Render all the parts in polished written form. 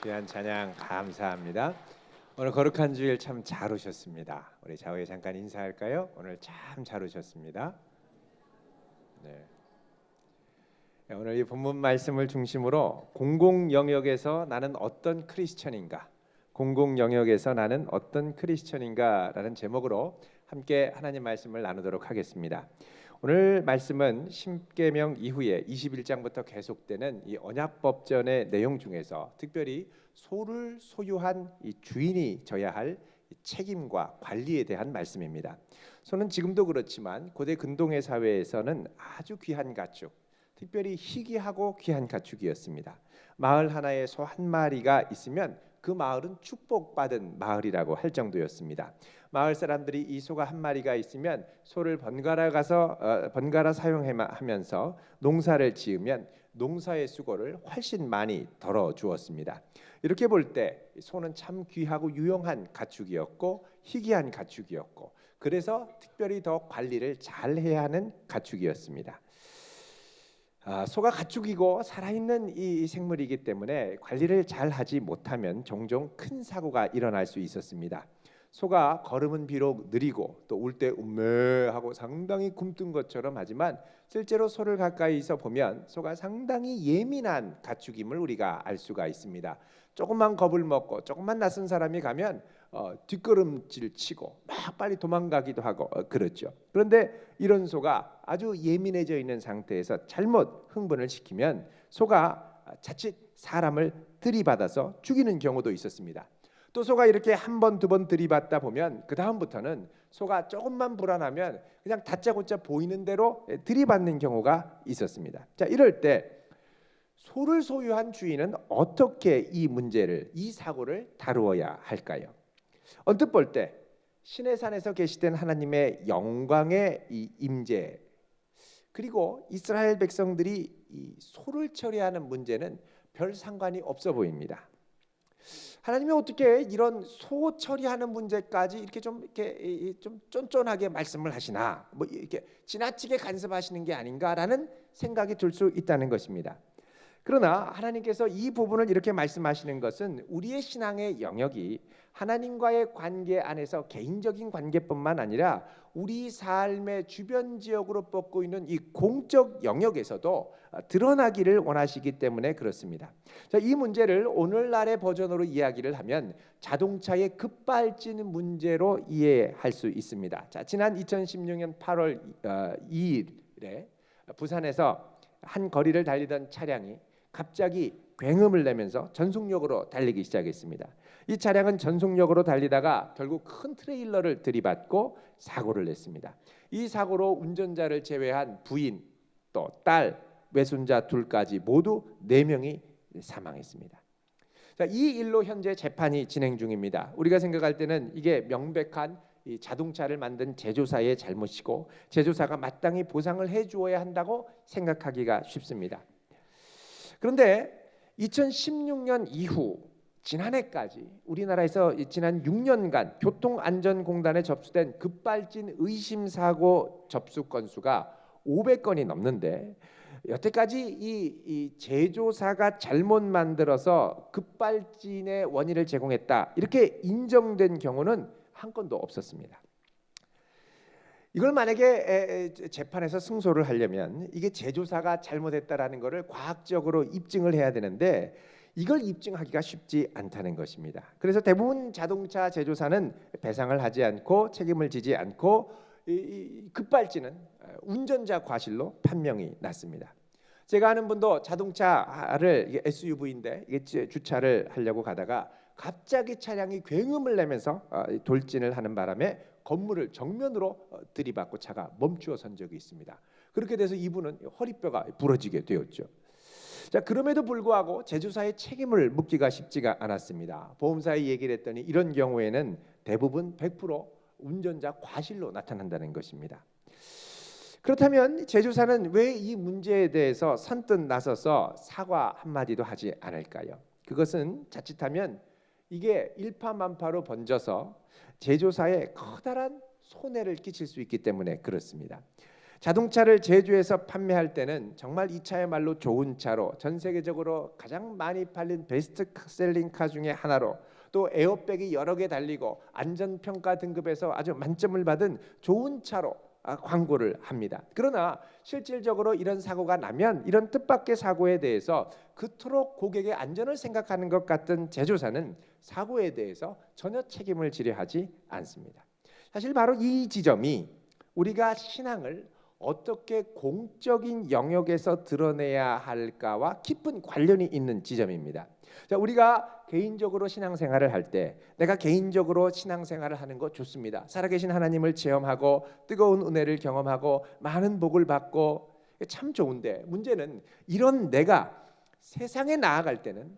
귀한 찬양 감사합니다. 오늘 거룩한 주일 참 잘 오셨습니다. 우리 좌우에 잠깐 인사할까요? 오늘 참 잘 오셨습니다. 네. 오늘 이 본문 말씀을 중심으로 공공 영역에서 나는 어떤 크리스천인가, 공공 영역에서 나는 어떤 크리스천인가라는 제목으로 함께 하나님 말씀을 나누도록 하겠습니다. 오늘 말씀은 십계명 이후에 21장부터 계속되는 이 언약법전의 내용 중에서 특별히 소를 소유한 이 주인이 져야 할 책임과 관리에 대한 말씀입니다. 소는 지금도 그렇지만 고대 근동의 사회에서는 아주 귀한 가축, 특별히 희귀하고 귀한 가축이었습니다. 마을 하나에 소 한 마리가 있으면 그 마을은 축복받은 마을이라고 할 정도였습니다. 마을 사람들이 이 소가 한 마리가 있으면 소를 번갈아 사용하면서 농사를 지으면 농사의 수고를 훨씬 많이 덜어 주었습니다. 이렇게 볼 때 소는 참 귀하고 유용한 가축이었고 희귀한 가축이었고, 그래서 특별히 더 관리를 잘 해야 하는 가축이었습니다. 소가 가축이고 살아있는 이 생물이기 때문에 관리를 잘 하지 못하면 종종 큰 사고가 일어날 수 있었습니다. 소가 걸음은 비록 느리고 또 울 때 음메하고 상당히 굼뜬 것처럼 하지만 실제로 소를 가까이서 보면 소가 상당히 예민한 가축임을 우리가 알 수가 있습니다. 조금만 겁을 먹고 조금만 낯선 사람이 가면 뒷걸음질 치고 막 빨리 도망가기도 하고 그렇죠. 그런데 이런 소가 아주 예민해져 있는 상태에서 잘못 흥분을 시키면 소가 자칫 사람을 들이받아서 죽이는 경우도 있었습니다. 또 소가 이렇게 한 번, 두 번 들이받다 보면 그 다음부터는 소가 조금만 불안하면 그냥 다짜고짜 보이는 대로 들이받는 경우가 있었습니다. 자, 이럴 때 소를 소유한 주인은 어떻게 이 문제를, 이 사고를 다루어야 할까요? 언뜻 볼 때 신의 산에서 계시된 하나님의 영광의 이 임재, 그리고 이스라엘 백성들이 이 소를 처리하는 문제는 별 상관이 없어 보입니다. 하나님이 어떻게 이런 소 처리하는 문제까지 이렇게 좀 쫀쫀하게 말씀을 하시나, 뭐 이렇게 지나치게 간섭하시는 게 아닌가라는 생각이 들 수 있다는 것입니다. 그러나 하나님께서 이 부분을 이렇게 말씀하시는 것은 우리의 신앙의 영역이 하나님과의 관계 안에서 개인적인 관계뿐만 아니라 우리 삶의 주변 지역으로 뻗고 있는 이 공적 영역에서도 드러나기를 원하시기 때문에 그렇습니다. 자, 이 문제를 오늘날의 버전으로 이야기를 하면 자동차의 급발진 문제로 이해할 수 있습니다. 자, 지난 2016년 8월 2일에 부산에서 한 거리를 달리던 차량이 갑자기 굉음을 내면서 전속력으로 달리기 시작했습니다. 이 차량은 전속력으로 달리다가 결국 큰 트레일러를 들이받고 사고를 냈습니다. 이 사고로 운전자를 제외한 부인, 또 딸, 외손자 둘까지 모두 4명이 사망했습니다. 자, 이 일로 현재 재판이 진행 중입니다. 우리가 생각할 때는 이게 명백한 이 자동차를 만든 제조사의 잘못이고 제조사가 마땅히 보상을 해주어야 한다고 생각하기가 쉽습니다. 그런데 2016년 이후 지난해까지 우리나라에서 지난 6년간 교통안전공단에 접수된 급발진 의심사고 접수 건수가 500건이 넘는데, 여태까지 이 제조사가 잘못 만들어서 급발진의 원인을 제공했다 이렇게 인정된 경우는 한 건도 없었습니다. 이걸 만약에 재판에서 승소를 하려면 이게 제조사가 잘못했다라는 것을 과학적으로 입증을 해야 되는데 이걸 입증하기가 쉽지 않다는 것입니다. 그래서 대부분 자동차 제조사는 배상을 하지 않고 책임을 지지 않고 이 급발진은 운전자 과실로 판명이 났습니다. 제가 아는 분도 자동차를, 이게 SUV인데 이게 주차를 하려고 가다가 갑자기 차량이 굉음을 내면서 돌진을 하는 바람에 건물을 정면으로 들이받고 차가 멈추어 선 적이 있습니다. 그렇게 돼서 이분은 허리뼈가 부러지게 되었죠. 자, 그럼에도 불구하고 제조사의 책임을 묻기가 쉽지가 않았습니다. 보험사에 얘기를 했더니 이런 경우에는 대부분 100% 운전자 과실로 나타난다는 것입니다. 그렇다면 제조사는 왜 이 문제에 대해서 선뜻 나서서 사과 한마디도 하지 않을까요? 그것은 자칫하면 이게 일파만파로 번져서 제조사에 커다란 손해를 끼칠 수 있기 때문에 그렇습니다. 자동차를 제조해서 판매할 때는 정말 이 차야말로 좋은 차로 전 세계적으로 가장 많이 팔린 베스트셀링 카 중에 하나로, 또 에어백이 여러 개 달리고 안전평가 등급에서 아주 만점을 받은 좋은 차로 광고를 합니다. 그러나 실질적으로 이런 사고가 나면 이런 뜻밖의 사고에 대해서 그토록 고객의 안전을 생각하는 것 같은 제조사는 사고에 대해서 전혀 책임을 지려 하지 않습니다. 사실 바로 이 지점이 우리가 신앙을 어떻게 공적인 영역에서 드러내야 할까와 깊은 관련이 있는 지점입니다. 자, 우리가 개인적으로 신앙생활을 할 때, 내가 개인적으로 신앙생활을 하는 거 좋습니다. 살아계신 하나님을 체험하고 뜨거운 은혜를 경험하고 많은 복을 받고 참 좋은데, 문제는 이런 내가 세상에 나아갈 때는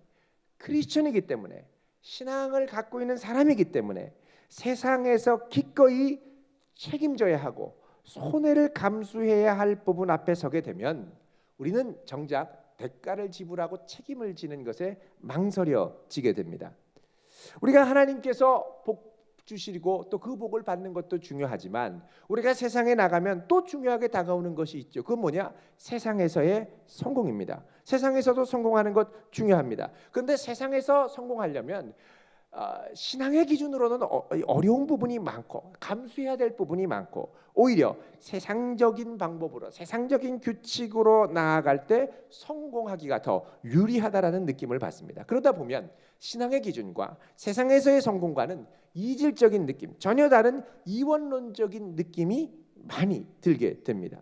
크리스천이기 때문에, 신앙을 갖고 있는 사람이기 때문에 세상에서 기꺼이 책임져야 하고 손해를 감수해야 할 부분 앞에 서게 되면 우리는 정작 대가를 지불하고 책임을 지는 것에 망설여지게 됩니다. 우리가 하나님께서 복 주시고 또 그 복을 받는 것도 중요하지만, 우리가 세상에 나가면 또 중요하게 다가오는 것이 있죠. 그건 뭐냐? 세상에서의 성공입니다. 세상에서도 성공하는 것 중요합니다. 그런데 세상에서 성공하려면 신앙의 기준으로는 어려운 부분이 많고 감수해야 될 부분이 많고, 오히려 세상적인 방법으로 세상적인 규칙으로 나아갈 때 성공하기가 더 유리하다라는 느낌을 받습니다. 그러다 보면 신앙의 기준과 세상에서의 성공과는 이질적인 느낌, 전혀 다른 이원론적인 느낌이 많이 들게 됩니다.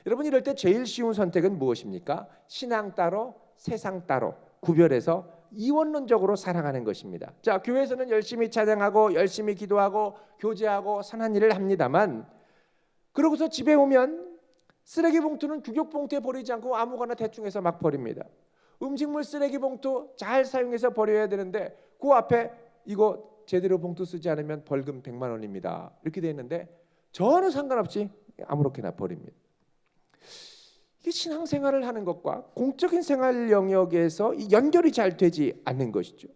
여러분, 이럴 때 제일 쉬운 선택은 무엇입니까? 신앙 따로 세상 따로 구별해서 이원론적으로 살아가는 것입니다. 자, 교회에서는 열심히 찬양하고 열심히 기도하고 교제하고 선한 일을 합니다만, 그러고서 집에 오면 쓰레기 봉투는 규격 봉투에 버리지 않고 아무거나 대충 해서 막 버립니다. 음식물 쓰레기 봉투 잘 사용해서 버려야 되는데 그 앞에 이거 제대로 봉투 쓰지 않으면 벌금 100만 원입니다. 이렇게 돼 있는데 전혀 상관없이 아무렇게나 버립니다. 이게 신앙생활을 하는 것과 공적인 생활 영역에서 연결이 잘 되지 않는 것이죠.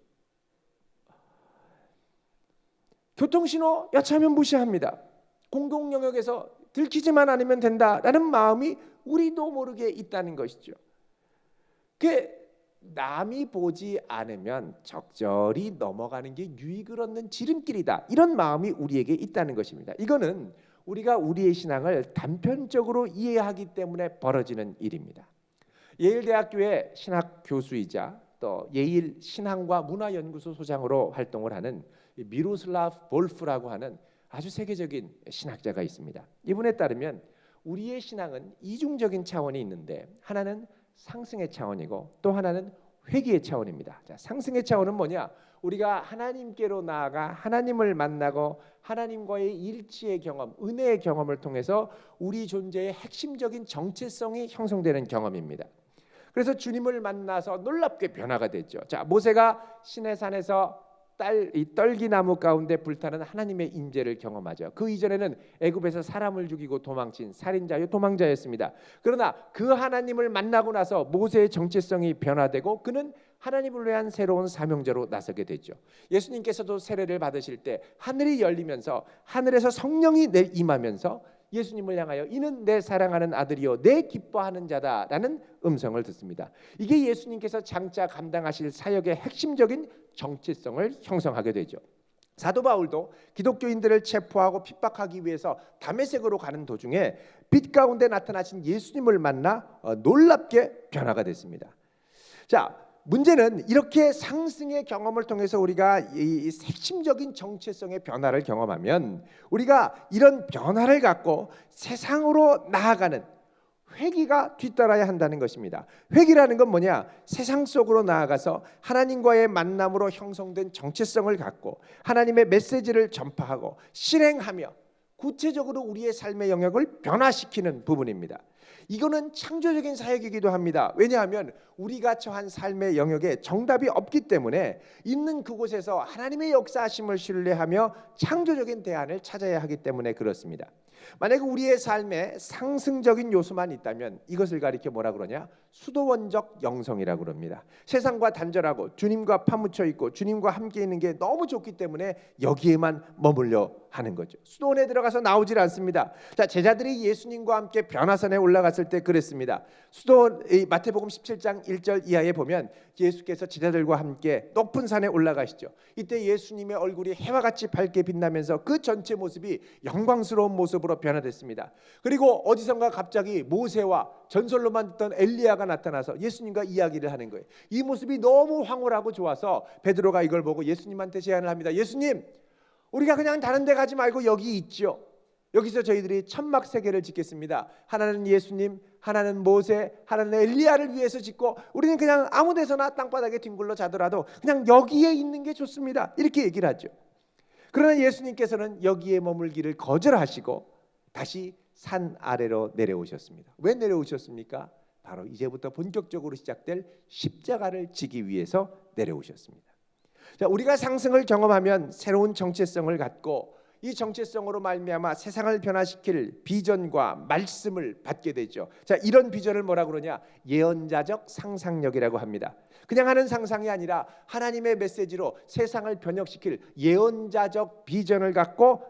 교통신호 여차하면 무시합니다. 공공 영역에서 들키지만 않으면 된다라는 마음이 우리도 모르게 있다는 것이죠. 그 남이 보지 않으면 적절히 넘어가는 게 유익을 얻는 지름길이다, 이런 마음이 우리에게 있다는 것입니다. 이거는 우리가 우리의 신앙을 단편적으로 이해하기 때문에 벌어지는 일입니다. 예일대학교의 신학 교수이자 또 예일 신앙과 문화연구소 소장으로 활동을 하는 미로슬라프 볼프라고 하는 아주 세계적인 신학자가 있습니다. 이분에 따르면 우리의 신앙은 이중적인 차원이 있는데, 하나는 상승의 차원이고 또 하나는 회귀의 차원입니다. 자, 상승의 차원은 뭐냐? 우리가 하나님께로 나아가 하나님을 만나고 하나님과의 일치의 경험, 은혜의 경험을 통해서 우리 존재의 핵심적인 정체성이 형성되는 경험입니다. 그래서 주님을 만나서 놀랍게 변화가 됐죠. 자, 모세가 시내산에서 이 떨기나무 가운데 불타는 하나님의 임재를 경험하죠. 그 이전에는 애굽에서 사람을 죽이고 도망친 살인자요 도망자였습니다. 그러나 그 하나님을 만나고 나서 모세의 정체성이 변화되고 그는 하나님을 위한 새로운 사명자로 나서게 되죠. 예수님께서도 세례를 받으실 때 하늘이 열리면서 하늘에서 성령이 임하면서 예수님을 향하여 이는 내 사랑하는 아들이요 내 기뻐하는 자다라는 음성을 듣습니다. 이게 예수님께서 장차 감당하실 사역의 핵심적인 정체성을 형성하게 되죠. 사도 바울도 기독교인들을 체포하고 핍박하기 위해서 다메섹으로 가는 도중에 빛 가운데 나타나신 예수님을 만나 놀랍게 변화가 됐습니다. 자, 문제는 이렇게 상승의 경험을 통해서 우리가 이 핵심적인 정체성의 변화를 경험하면 우리가 이런 변화를 갖고 세상으로 나아가는 회귀가 뒤따라야 한다는 것입니다. 회귀라는 건 뭐냐? 세상 속으로 나아가서 하나님과의 만남으로 형성된 정체성을 갖고 하나님의 메시지를 전파하고 실행하며 구체적으로 우리의 삶의 영역을 변화시키는 부분입니다. 이거는 창조적인 사역이기도 합니다. 왜냐하면 우리가 처한 삶의 영역에 정답이 없기 때문에 있는 그곳에서 하나님의 역사하심을 신뢰하며 창조적인 대안을 찾아야 하기 때문에 그렇습니다. 만약에 우리의 삶에 상승적인 요소만 있다면 이것을 가리켜 뭐라 그러냐? 수도원적 영성이라고 그럽니다. 세상과 단절하고 주님과 파묻혀 있고 주님과 함께 있는 게 너무 좋기 때문에 여기에만 머물려 하는 거죠. 수도원에 들어가서 나오질 않습니다. 자, 제자들이 예수님과 함께 변화산에 올라갔을 때 그랬습니다. 수도원 마태복음 17장 1절 이하에 보면 예수께서 제자들과 함께 높은 산에 올라가시죠. 이때 예수님의 얼굴이 해와 같이 밝게 빛나면서 그 전체 모습이 영광스러운 모습으로 변화됐습니다. 그리고 어디선가 갑자기 모세와 전설로만 듣던 엘리야가 나타나서 예수님과 이야기를 하는 거예요. 이 모습이 너무 황홀하고 좋아서 베드로가 이걸 보고 예수님한테 제안을 합니다. 예수님, 우리가 그냥 다른 데 가지 말고 여기 있죠. 여기서 저희들이 천막 세 개를 짓겠습니다. 하나는 예수님, 하나는 모세, 하나는 엘리야를 위해서 짓고 우리는 그냥 아무 데서나 땅바닥에 뒹굴러 자더라도 그냥 여기에 있는 게 좋습니다. 이렇게 얘기를 하죠. 그러나 예수님께서는 여기에 머물기를 거절하시고 다시 산 아래로 내려오셨습니다. 왜 내려오셨습니까? 바로 이제부터 본격적으로 시작될 십자가를 지기 위해서 내려오셨습니다. 자, 우리가 상승을 경험하면 새로운 정체성을 갖고 이 정체성으로 말미암아 세상을 변화시킬 비전과 말씀을 받게 되죠. 자, 이런 비전을 뭐라 그러냐? 예언자적 상상력이라고 합니다. 그냥 하는 상상이 아니라 하나님의 메시지로 세상을 변혁시킬 예언자적 비전을 갖고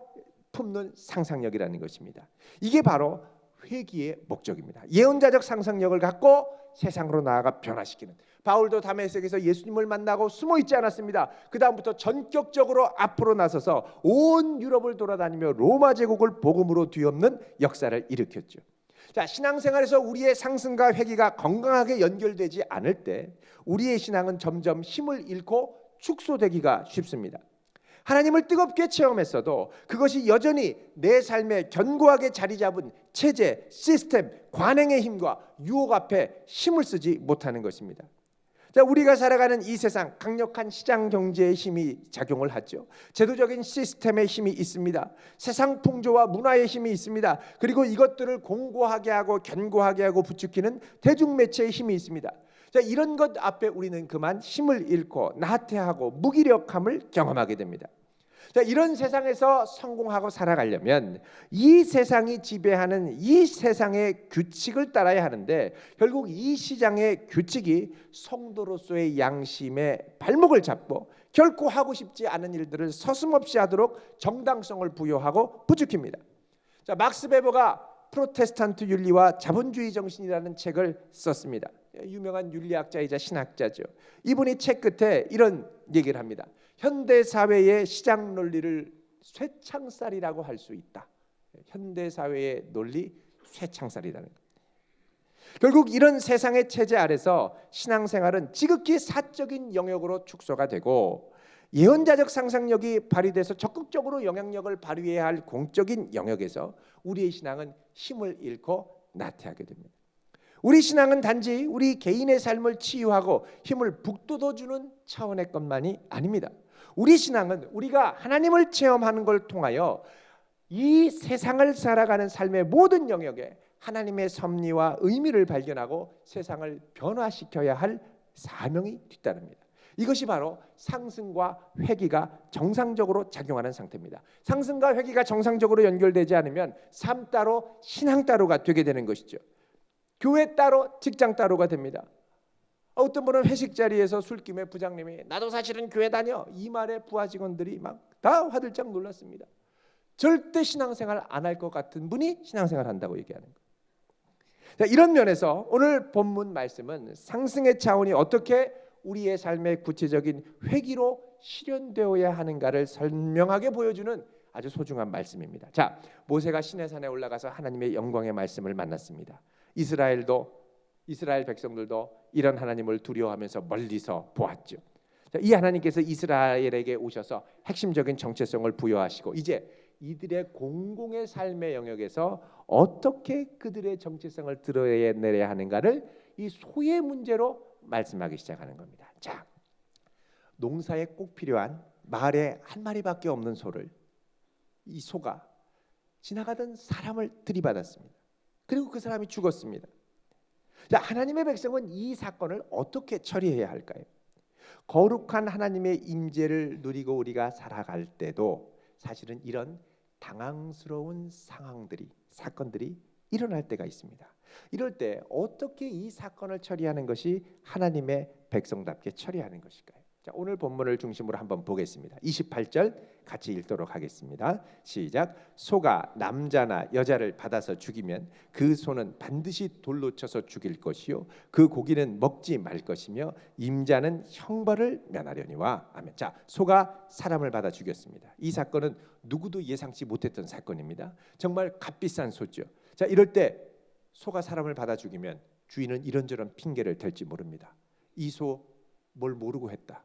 품는 상상력이라는 것입니다. 이게 바로 회개의 목적입니다. 예언자적 상상력을 갖고 세상으로 나아가 변화시키는. 바울도 다메섹에서 예수님을 만나고 숨어 있지 않았습니다. 그 다음부터 전격적으로 앞으로 나서서 온 유럽을 돌아다니며 로마 제국을 복음으로 뒤엎는 역사를 일으켰죠. 자, 신앙생활에서 우리의 상승과 회개가 건강하게 연결되지 않을 때 우리의 신앙은 점점 힘을 잃고 축소되기가 쉽습니다. 하나님을 뜨겁게 체험했어도 그것이 여전히 내 삶에 견고하게 자리 잡은 체제, 시스템, 관행의 힘과 유혹 앞에 힘을 쓰지 못하는 것입니다. 자, 우리가 살아가는 이 세상 강력한 시장 경제의 힘이 작용을 하죠. 제도적인 시스템의 힘이 있습니다. 세상 풍조와 문화의 힘이 있습니다. 그리고 이것들을 공고하게 하고 견고하게 하고 부추기는 대중매체의 힘이 있습니다. 자, 이런 것 앞에 우리는 그만 힘을 잃고 나태하고 무기력함을 경험하게 됩니다. 자, 이런 세상에서 성공하고 살아가려면 이 세상이 지배하는 이 세상의 규칙을 따라야 하는데 결국 이 시장의 규칙이 성도로서의 양심의 발목을 잡고 결코 하고 싶지 않은 일들을 서슴없이 하도록 정당성을 부여하고 부추깁니다. 자, 막스 베버가 프로테스탄트 윤리와 자본주의 정신이라는 책을 썼습니다. 유명한 윤리학자이자 신학자죠. 이분이 책 끝에 이런 얘기를 합니다. 현대 사회의 시장 논리를 쇠창살이라고 할 수 있다. 현대 사회의 논리 쇠창살이라는 것. 결국 이런 세상의 체제 아래서 신앙생활은 지극히 사적인 영역으로 축소가 되고 예언자적 상상력이 발휘돼서 적극적으로 영향력을 발휘해야 할 공적인 영역에서 우리의 신앙은 힘을 잃고 나태하게 됩니다. 우리 신앙은 단지 우리 개인의 삶을 치유하고 힘을 북돋워주는 차원의 것만이 아닙니다. 우리 신앙은 우리가 하나님을 체험하는 걸 통하여 이 세상을 살아가는 삶의 모든 영역에 하나님의 섭리와 의미를 발견하고 세상을 변화시켜야 할 사명이 뒤따릅니다. 이것이 바로 상승과 회귀가 정상적으로 작용하는 상태입니다. 상승과 회귀가 정상적으로 연결되지 않으면 삶 따로 신앙 따로가 되게 되는 것이죠. 교회 따로 직장 따로가 됩니다. 어떤 분은 회식 자리에서 술김에 부장님이 나도 사실은 교회 다녀 이 말에 부하 직원들이 막 다 화들짝 놀랐습니다. 절대 신앙생활 안 할 것 같은 분이 신앙생활 한다고 얘기하는 거예요. 자, 이런 면에서 오늘 본문 말씀은 상승의 차원이 어떻게 우리의 삶의 구체적인 회귀로 실현되어야 하는가를 설명하게 보여주는 아주 소중한 말씀입니다. 자, 모세가 시내산에 올라가서 하나님의 영광의 말씀을 만났습니다. 이스라엘 백성들도 이런 하나님을 두려워하면서 멀리서 보았죠. 자, 이 하나님께서 이스라엘에게 오셔서 핵심적인 정체성을 부여하시고 이제 이들의 공공의 삶의 영역에서 어떻게 그들의 정체성을 드러내야 하는가를 이 소의 문제로 말씀하기 시작하는 겁니다. 자, 농사에 꼭 필요한 마을에 한 마리밖에 없는 소를 이 소가 지나가던 사람을 들이받았습니다. 그리고 그 사람이 죽었습니다. 자, 하나님의 백성은 이 사건을 어떻게 처리해야 할까요? 거룩한 하나님의 임재를 누리고 우리가 살아갈 때도 사실은 이런 당황스러운 사건들이 일어날 때가 있습니다. 이럴 때 어떻게 이 사건을 처리하는 것이 하나님의 백성답게 처리하는 것일까요? 자, 오늘 본문을 중심으로 한번 보겠습니다. 28절 같이 읽도록 하겠습니다. 시작. 소가 남자나 여자를 받아서 죽이면 그 소는 반드시 돌로 쳐서 죽일 것이요 그 고기는 먹지 말 것이며 임자는 형벌을 면하려니와. 아멘. 자, 소가 사람을 받아 죽였습니다. 이 사건은 누구도 예상치 못했던 사건입니다. 정말 값비싼 소죠. 자, 이럴 때 소가 사람을 받아 죽이면 주인은 이런저런 핑계를 댈지 모릅니다. 이 소 뭘 모르고 했다.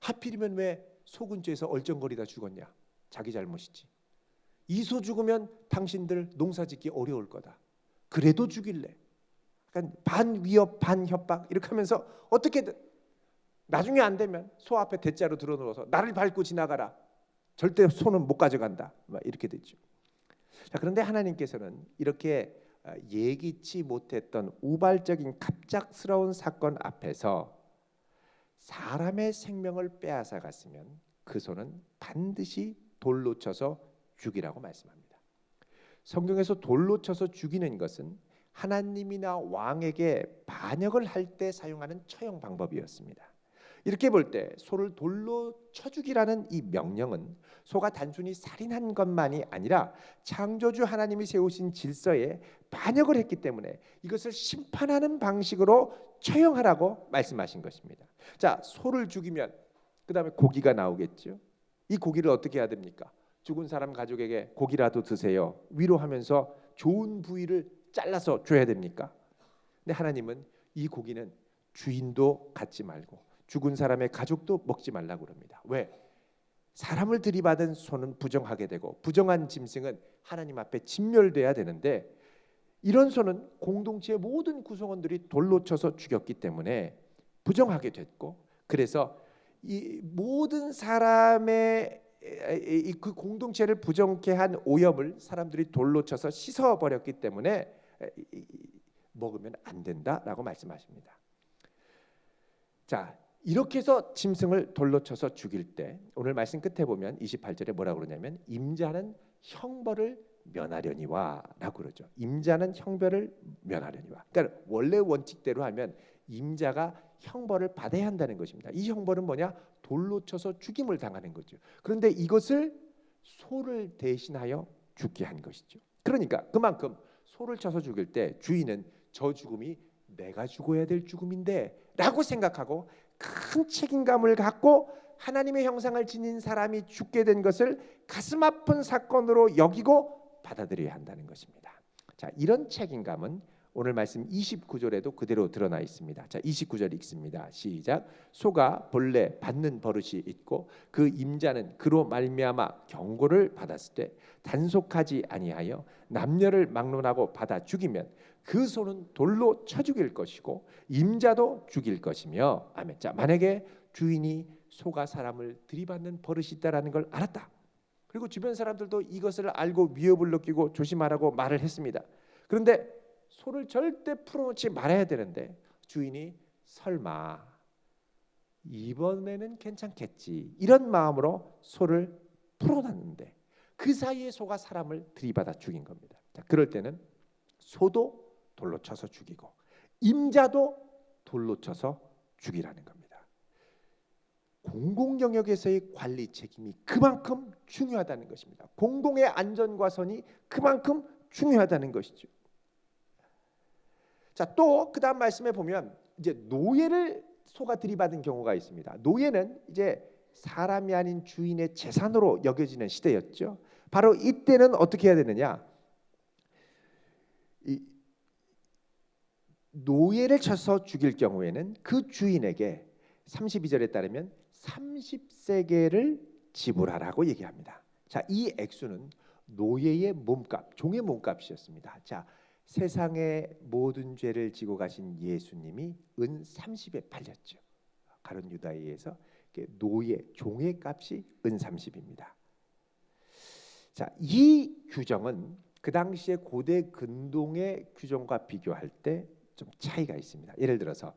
하필이면 왜 소 근처에서 얼쩡거리다 죽었냐? 자기 잘못이지. 이 소 죽으면 당신들 농사짓기 어려울 거다. 그래도 죽일래. 약간 반 위협 반 협박 이렇게 하면서 어떻게든 나중에 안 되면 소 앞에 대자로 들어누워서 나를 밟고 지나가라. 절대 소는 못 가져간다. 막 이렇게 되죠. 자, 그런데 하나님께서는 이렇게 예기치 못했던 우발적인 갑작스러운 사건 앞에서 사람의 생명을 빼앗아 갔으면 그 소는 반드시 돌로 쳐서 죽이라고 말씀합니다. 성경에서 돌로 쳐서 죽이는 것은 하나님이나 왕에게 반역을 할 때 사용하는 처형 방법이었습니다. 이렇게 볼 때 소를 돌로 쳐 죽이라는 이 명령은 소가 단순히 살인한 것만이 아니라 창조주 하나님이 세우신 질서에 반역을 했기 때문에 이것을 심판하는 방식으로 처형하라고 말씀하신 것입니다. 자, 소를 죽이면 그 다음에 고기가 나오겠죠. 이 고기를 어떻게 해야 됩니까? 죽은 사람 가족에게 고기라도 드세요 위로하면서 좋은 부위를 잘라서 줘야 됩니까? 근데 하나님은 이 고기는 주인도 갖지 말고 죽은 사람의 가족도 먹지 말라고 그럽니다. 왜? 사람을 들이받은 소는 부정하게 되고 부정한 짐승은 하나님 앞에 진멸돼야 되는데 이런 소는 공동체의 모든 구성원들이 돌로 쳐서 죽였기 때문에 부정하게 됐고 그래서 이 모든 사람의 그 공동체를 부정케 한 오염을 사람들이 돌로 쳐서 씻어버렸기 때문에 먹으면 안 된다라고 말씀하십니다. 자, 이렇게 해서 짐승을 돌로 쳐서 죽일 때 오늘 말씀 끝에 보면 28절에 뭐라고 그러냐면 임자는 형벌을 면하려니와 라고 그러죠. 임자는 형벌을 면하려니와. 그러니까 원래 원칙대로 하면 임자가 형벌을 받아야 한다는 것입니다. 이 형벌은 뭐냐? 돌로 쳐서 죽임을 당하는 거죠. 그런데 이것을 소를 대신하여 죽게 한 것이죠. 그러니까 그만큼 소를 쳐서 죽일 때 주인은 저 죽음이 내가 죽어야 될 죽음인데 라고 생각하고 큰 책임감을 갖고 하나님의 형상을 지닌 사람이 죽게 된 것을 가슴 아픈 사건으로 여기고 받아들여야 한다는 것입니다. 자, 이런 책임감은 오늘 말씀 29절에도 그대로 드러나 있습니다. 자, 29절 읽습니다. 시작. 소가 본래 받는 버릇이 있고 그 임자는 그로 말미암아 경고를 받았을 때 단속하지 아니하여 남녀를 막론하고 받아 죽이면 그 소는 돌로 쳐 죽일 것이고 임자도 죽일 것이며. 아멘. 자, 만약에 주인이 소가 사람을 들이받는 버릇이 있다라는 걸 알았다. 그리고 주변 사람들도 이것을 알고 위협을 느끼고 조심하라고 말을 했습니다. 그런데 소를 절대 풀어놓지 말아야 되는데 주인이 설마 이번에는 괜찮겠지 이런 마음으로 소를 풀어놨는데 그 사이에 소가 사람을 들이받아 죽인 겁니다. 자, 그럴 때는 소도 돌로 쳐서 죽이고 임자도 돌로 쳐서 죽이라는 겁니다. 공공 영역에서의 관리 책임이 그만큼 중요하다는 것입니다. 공공의 안전과 선이 그만큼 중요하다는 것이죠. 자, 또 그다음 말씀에 보면 이제 노예를 소가 들이받은 경우가 있습니다. 노예는 이제 사람이 아닌 주인의 재산으로 여겨지는 시대였죠. 바로 이때는 어떻게 해야 되느냐? 이 노예를 쳐서 죽일 경우에는 그 주인에게 32절에 따르면 30세겔을 지불하라고 얘기합니다. 자, 이 액수는 노예의 몸값, 종의 몸값이었습니다. 자, 세상의 모든 죄를 지고 가신 예수님이 은 30에 팔렸죠. 가룟 유다에서 노예, 종의 값이 은 30입니다. 자, 이 규정은 그 당시에 고대 근동의 규정과 비교할 때 좀 차이가 있습니다. 예를 들어서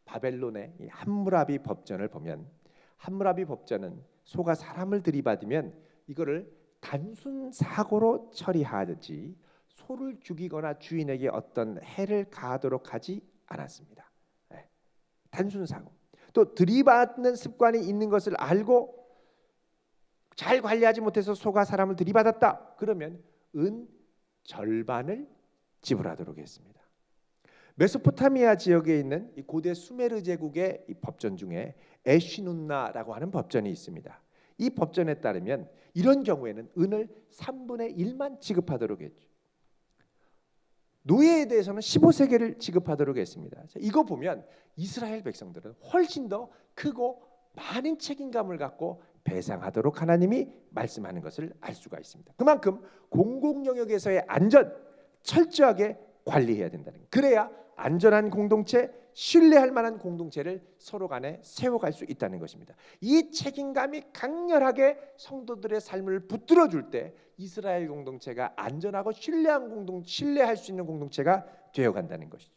바벨론의 이 함무라비 법전을 보면 함무라비 법전은 소가 사람을 들이받으면 이거를 단순 사고로 처리하지 소를 죽이거나 주인에게 어떤 해를 가하도록 하지 않았습니다. 단순 사고. 또 들이받는 습관이 있는 것을 알고 잘 관리하지 못해서 소가 사람을 들이받았다. 그러면 은 절반을 지불하도록 했습니다. 메소포타미아 지역에 있는 이 고대 수메르 제국의 이 법전 중에 에쉬눈나라고 하는 법전이 있습니다. 이 법전에 따르면 이런 경우에는 은을 3분의 1만 지급하도록 했죠. 노예에 대해서는 15세겔을 지급하도록 했습니다. 이거 보면 이스라엘 백성들은 훨씬 더 크고 많은 책임감을 갖고 배상하도록 하나님이 말씀하는 것을 알 수가 있습니다. 그만큼 공공 영역에서의 안전 철저하게 관리해야 된다는 거예요. 그래야 안전한 공동체, 신뢰할 만한 공동체를 서로 간에 세워갈 수 있다는 것입니다. 이 책임감이 강렬하게 성도들의 삶을 붙들어 줄 때 이스라엘 공동체가 안전하고 신뢰할 수 있는 공동체가 되어간다는 것이죠.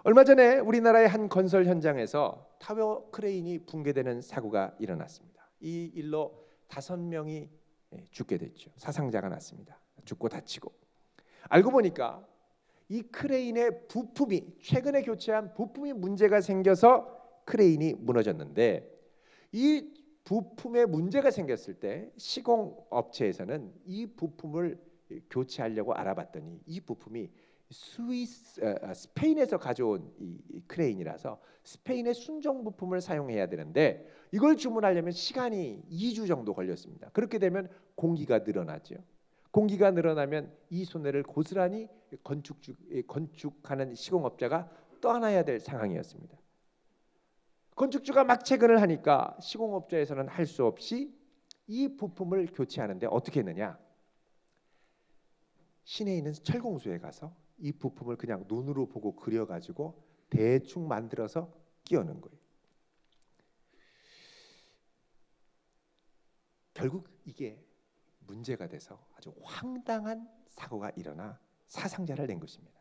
얼마 전에 우리나라의 한 건설 현장에서 타워 크레인이 붕괴되는 사고가 일어났습니다. 이 일로 5명이 죽게 됐죠. 사상자가 났습니다. 죽고 다치고. 알고 보니까 이 크레인의 부품이 최근에 교체한 부품이 문제가 생겨서 크레인이 무너졌는데, 이 부품에 문제가 생겼을 때 시공업체에서는 이 부품을 교체하려고 알아봤더니 이 부품이 스페인에서 가져온 이 크레인이라서 스페인의 순정 부품을 사용해야 되는데 이걸 주문하려면 시간이 2주 정도 걸렸습니다. 그렇게 되면 공기가 늘어나죠. 공기가 늘어나면 이 손해를 고스란히 건축하는 시공업자가 떠안아야 될 상황이었습니다. 건축주가 막 채근을 하니까 시공업자에서는 할 수 없이 이 부품을 교체하는데 어떻게 했느냐? 시내에 있는 철공소에 가서 이 부품을 그냥 눈으로 보고 그려가지고 대충 만들어서 끼워넣은 거예요. 결국 이게 문제가 돼서 아주 황당한 사고가 일어나 사상자를 낸 것입니다.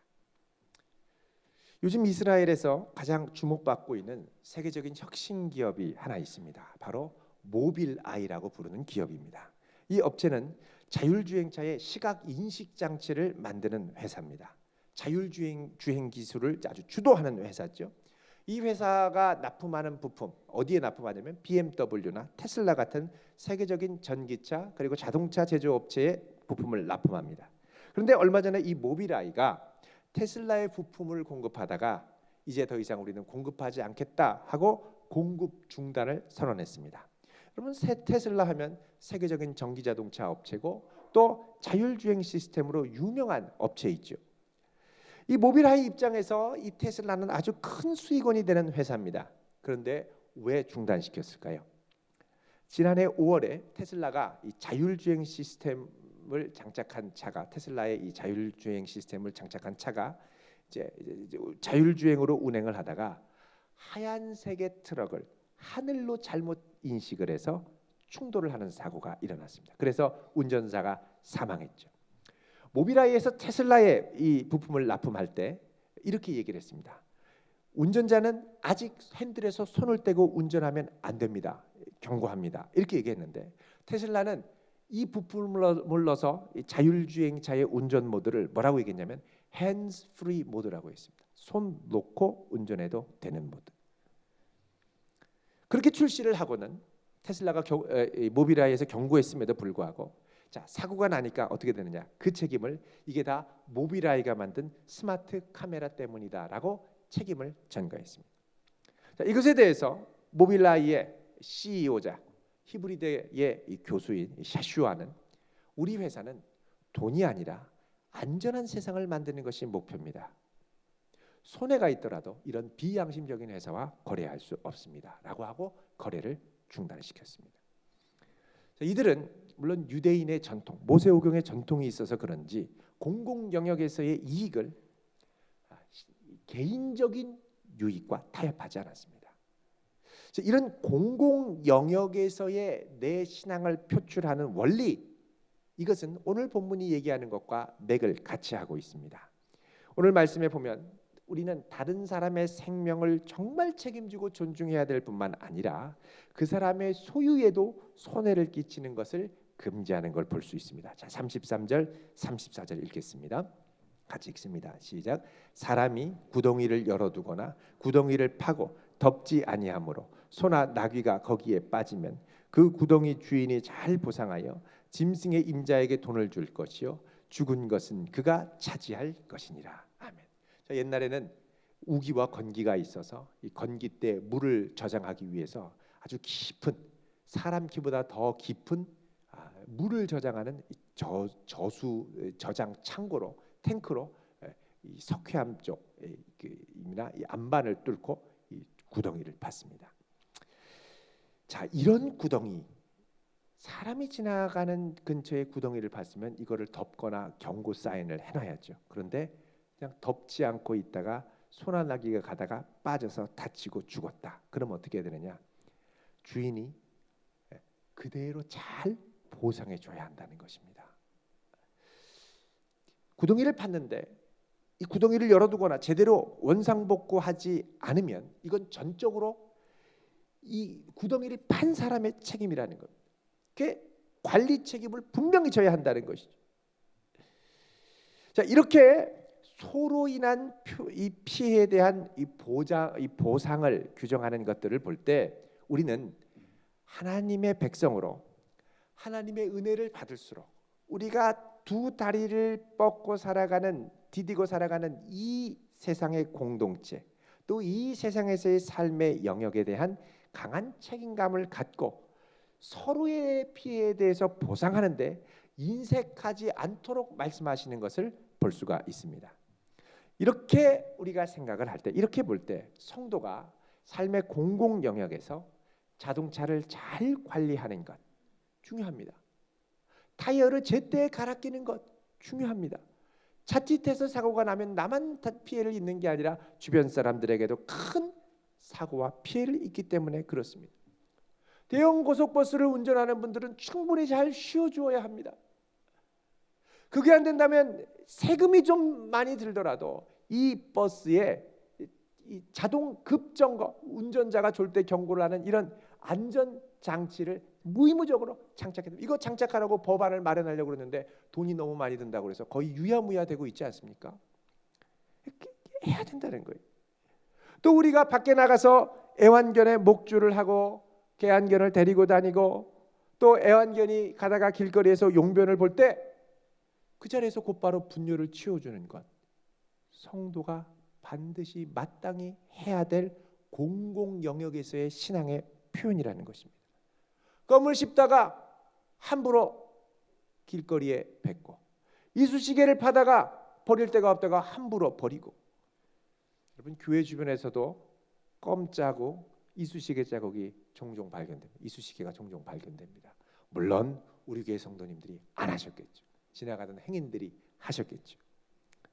요즘 이스라엘에서 가장 주목받고 있는 세계적인 혁신 기업이 하나 있습니다. 바로 모빌아이라고 부르는 기업입니다. 이 업체는 자율주행차의 시각 인식 장치를 만드는 회사입니다. 자율주행 기술을 아주 주도하는 회사죠. 이 회사가 납품하는 부품, 어디에 납품하냐면 BMW나 테슬라 같은 세계적인 전기차 그리고 자동차 제조업체에 부품을 납품합니다. 그런데 얼마 전에 이 모빌아이가 테슬라의 부품을 공급하다가 이제 더 이상 우리는 공급하지 않겠다 하고 공급 중단을 선언했습니다. 여러분, 테슬라 하면 세계적인 전기자동차 업체고 또 자율주행 시스템으로 유명한 업체 있죠. 이 모빌아이 입장에서 이 테슬라는 아주 큰 수익원이 되는 회사입니다. 그런데 왜 중단시켰을까요? 지난해 5월에 테슬라가 이 자율주행 시스템을 장착한 차가 테슬라의 이 자율주행 시스템을 장착한 차가 이제 자율주행으로 운행을 하다가 하얀색의 트럭을 하늘로 잘못 인식을 해서 충돌을 하는 사고가 일어났습니다. 그래서 운전자가 사망했죠. 모빌아이에서 테슬라의 이 부품을 납품할 때 이렇게 얘기를 했습니다. 운전자는 아직 핸들에서 손을 떼고 운전하면 안 됩니다. 경고합니다. 이렇게 얘기했는데 테슬라는 이 부품을 넣어서 자율주행차의 운전 모드를 뭐라고 얘기했냐면 hands free 모드라고 했습니다. 손 놓고 운전해도 되는 모드. 그렇게 출시를 하고는 테슬라가 모빌아이에서 경고했음에도 불구하고 자, 사고가 나니까 어떻게 되느냐? 그 책임을 이게 다 모빌아이가 만든 스마트 카메라 때문이다라고 책임을 전가했습니다. 자, 이것에 대해서 모빌아이의 CEO자 히브리드의 이 교수인 샤슈아는 우리 회사는 돈이 아니라 안전한 세상을 만드는 것이 목표입니다. 손해가 있더라도 이런 비양심적인 회사와 거래할 수 없습니다라고 하고 거래를 중단시켰습니다. 자, 이들은 물론 유대인의 전통, 모세오경의 전통이 있어서 그런지 공공 영역에서의 이익을 개인적인 유익과 타협하지 않았습니다. 이런 공공 영역에서의 내 신앙을 표출하는 원리, 이것은 오늘 본문이 얘기하는 것과 맥을 같이 하고 있습니다. 오늘 말씀에 보면 우리는 다른 사람의 생명을 정말 책임지고 존중해야 될 뿐만 아니라 그 사람의 소유에도 손해를 끼치는 것을 금지하는 걸 볼 수 있습니다. 자, 33절, 34절 읽겠습니다. 같이 읽습니다. 시작. 사람이 구덩이를 열어두거나 구덩이를 파고 덮지 아니하므로 소나 나귀가 거기에 빠지면 그 구덩이 주인이 잘 보상하여 짐승의 임자에게 돈을 줄 것이요 죽은 것은 그가 차지할 것이니라. 아멘. 자, 옛날에는 우기와 건기가 있어서 이 건기 때 물을 저장하기 위해서 아주 깊은, 사람 키보다 더 깊은 물을 저장하는 저수 저장 창고로, 탱크로 이 석회암 쪽이나 이 안반을 뚫고 이 구덩이를 팠습니다. 자, 이런 구덩이, 사람이 지나가는 근처에 구덩이를 봤으면 이거를 덮거나 경고 사인을 해놔야죠. 그런데 그냥 덮지 않고 있다가 소나 나귀가 가다가 빠져서 다치고 죽었다. 그럼 어떻게 해야 되느냐? 주인이 그대로 잘 보상해 줘야 한다는 것입니다. 구덩이를 팠는데 이 구덩이를 열어두거나 제대로 원상복구하지 않으면 이건 전적으로 이 구덩이를 판 사람의 책임이라는 겁니다. 그 관리 책임을 분명히 져야 한다는 것이죠. 자, 이렇게 소로 인한 이 피해에 대한 이 보상을 규정하는 것들을 볼 때 우리는 하나님의 백성으로 하나님의 은혜를 받을수록 우리가 두 다리를 뻗고 살아가는, 디디고 살아가는 이 세상의 공동체, 또 이 세상에서의 삶의 영역에 대한 강한 책임감을 갖고 서로의 피해에 대해서 보상하는데 인색하지 않도록 말씀하시는 것을 볼 수가 있습니다. 이렇게 우리가 생각을 할 때, 이렇게 볼 때 성도가 삶의 공공 영역에서 자동차를 잘 관리하는 것 중요합니다. 타이어를 제때 갈아 끼는 것 중요합니다. 자칫해서 사고가 나면 나만 피해를 입는 게 아니라 주변 사람들에게도 큰 사고와 피해를 입기 때문에 그렇습니다. 대형 고속버스를 운전하는 분들은 충분히 잘 쉬어주어야 합니다. 그게 안 된다면 세금이 좀 많이 들더라도 이 버스에 이 자동 급정거, 운전자가 졸 때 경고를 하는 이런 안전 장치를 무의무적으로 장착해요. 이거 장착하라고 법안을 마련하려고 그러는데 돈이 너무 많이 든다고 그래서 거의 유야무야 되고 있지 않습니까? 해야 된다는 거예요. 또 우리가 밖에 나가서 애완견에 목줄을 하고 개안견을 데리고 다니고 또 애완견이 가다가 길거리에서 용변을 볼 때 그 자리에서 곧바로 분뇨를 치워주는 것, 성도가 반드시 마땅히 해야 될 공공 영역에서의 신앙의 표현이라는 것입니다. 껌을 씹다가 함부로 길거리에 뱉고, 이쑤시개를 파다가 버릴 데가 없다가 함부로 버리고, 여러분 교회 주변에서도 껌 자국, 이쑤시개 자국이 종종 발견됩니다. 이쑤시개가 종종 발견됩니다. 물론 우리 교회 성도님들이 안 하셨겠죠. 지나가던 행인들이 하셨겠죠.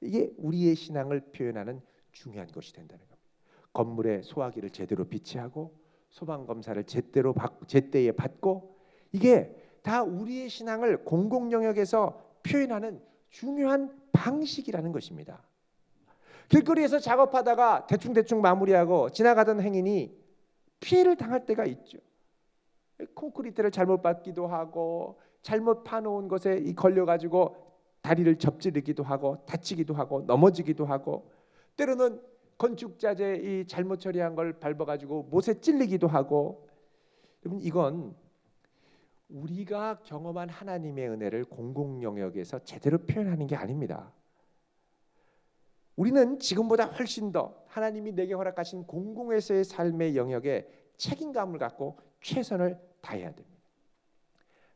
이게 우리의 신앙을 표현하는 중요한 것이 된다는 겁니다. 건물의 소화기를 제대로 비치하고 소방 검사를 제때에 받고, 이게 다 우리의 신앙을 공공 영역에서 표현하는 중요한 방식이라는 것입니다. 길거리에서 작업하다가 대충 마무리하고 지나가던 행인이 피해를 당할 때가 있죠. 콘크리트를 잘못 받기도 하고 잘못 파놓은 것에 걸려가지고 다리를 접지르기도 하고 다치기도 하고 넘어지기도 하고, 때로는 건축자재 이 잘못 처리한 걸 밟아가지고 못에 찔리기도 하고. 여러분, 이건 우리가 경험한 하나님의 은혜를 공공 영역에서 제대로 표현하는 게 아닙니다. 우리는 지금보다 훨씬 더 하나님이 내게 허락하신 공공에서의 삶의 영역에 책임감을 갖고 최선을 다해야 됩니다.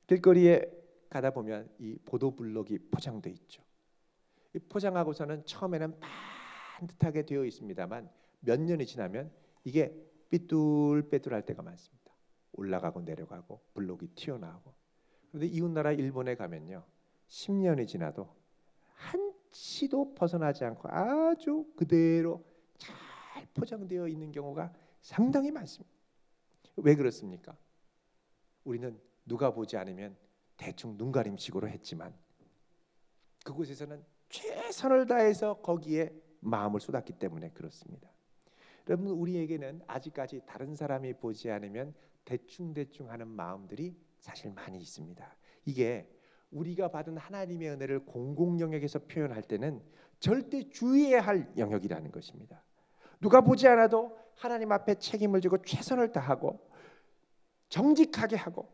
길거리에 가다 보면 이 보도블록이 포장돼 있죠. 이 포장하고서는 처음에는 반듯하게 되어 있습니다만 몇 년이 지나면 이게 삐뚤빼뚤할 때가 많습니다. 올라가고 내려가고 블록이 튀어나오고. 그런데 이웃나라 일본에 가면요, 10년이 지나도 한치도 벗어나지 않고 아주 그대로 잘 포장되어 있는 경우가 상당히 많습니다. 왜 그렇습니까? 우리는 누가 보지 않으면 대충 눈가림식으로 했지만 그곳에서는 최선을 다해서 거기에 마음을 쏟았기 때문에 그렇습니다. 여러분, 우리에게는 아직까지 다른 사람이 보지 않으면 대충 하는 마음들이 사실 많이 있습니다. 이게 우리가 받은 하나님의 은혜를 공공 영역에서 표현할 때는 절대 주의해야 할 영역이라는 것입니다. 누가 보지 않아도 하나님 앞에 책임을 지고 최선을 다하고 정직하게 하고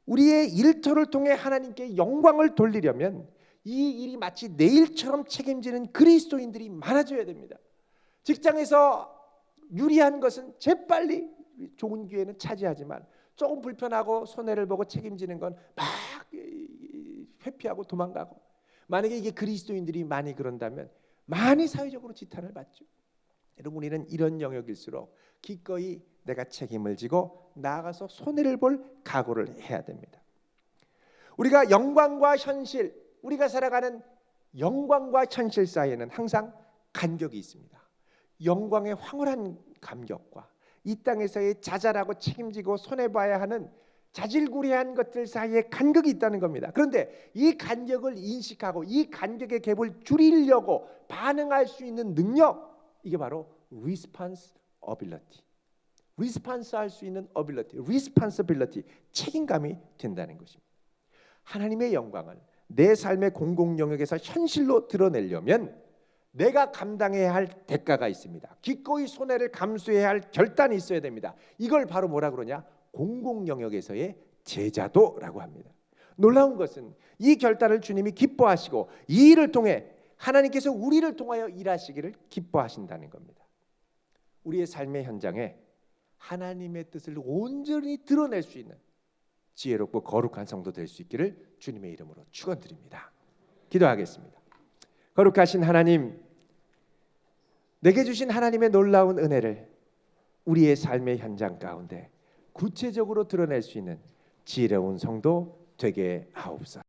우리의 일터를 통해 하나님께 영광을 돌리려면 이 일이 마치 내 일처럼 책임지는 그리스도인들이 많아져야 됩니다. 직장에서 유리한 것은 재빨리 좋은 기회는 차지하지만 조금 불편하고 손해를 보고 책임지는 건 막 회피하고 도망가고, 만약에 이게 그리스도인들이 많이 그런다면 많이 사회적으로 지탄을 받죠. 여러분, 우리는 이런 영역일수록 기꺼이 내가 책임을 지고 나아가서 손해를 볼 각오를 해야 됩니다. 우리가 영광과 현실, 우리가 살아가는 영광과 현실 사이에는 항상 간격이 있습니다. 영광의 황홀한 감격과 이 땅에서의 자잘하고 책임지고 손해봐야 하는 자질구레한 것들 사이에 간격이 있다는 겁니다. 그런데 이 간격을 인식하고 이 간격의 갭을 줄이려고 반응할 수 있는 능력, 이게 바로 responsibility. 리스판스 할 수 있는 ability, responsibility, 책임감이 된다는 것입니다. 하나님의 영광을 내 삶의 공공 영역에서 현실로 드러내려면 내가 감당해야 할 대가가 있습니다. 기꺼이 손해를 감수해야 할 결단이 있어야 됩니다. 이걸 바로 뭐라 그러냐? 공공 영역에서의 제자도라고 합니다. 놀라운 것은 이 결단을 주님이 기뻐하시고 이 일을 통해 하나님께서 우리를 통하여 일하시기를 기뻐하신다는 겁니다. 우리의 삶의 현장에 하나님의 뜻을 온전히 드러낼 수 있는 지혜롭고 거룩한 성도 될 수 있기를 주님의 이름으로 축원드립니다. 기도하겠습니다. 거룩하신 하나님, 내게 주신 하나님의 놀라운 은혜를 우리의 삶의 현장 가운데 구체적으로 드러낼 수 있는 지혜로운 성도 되게 하옵소서.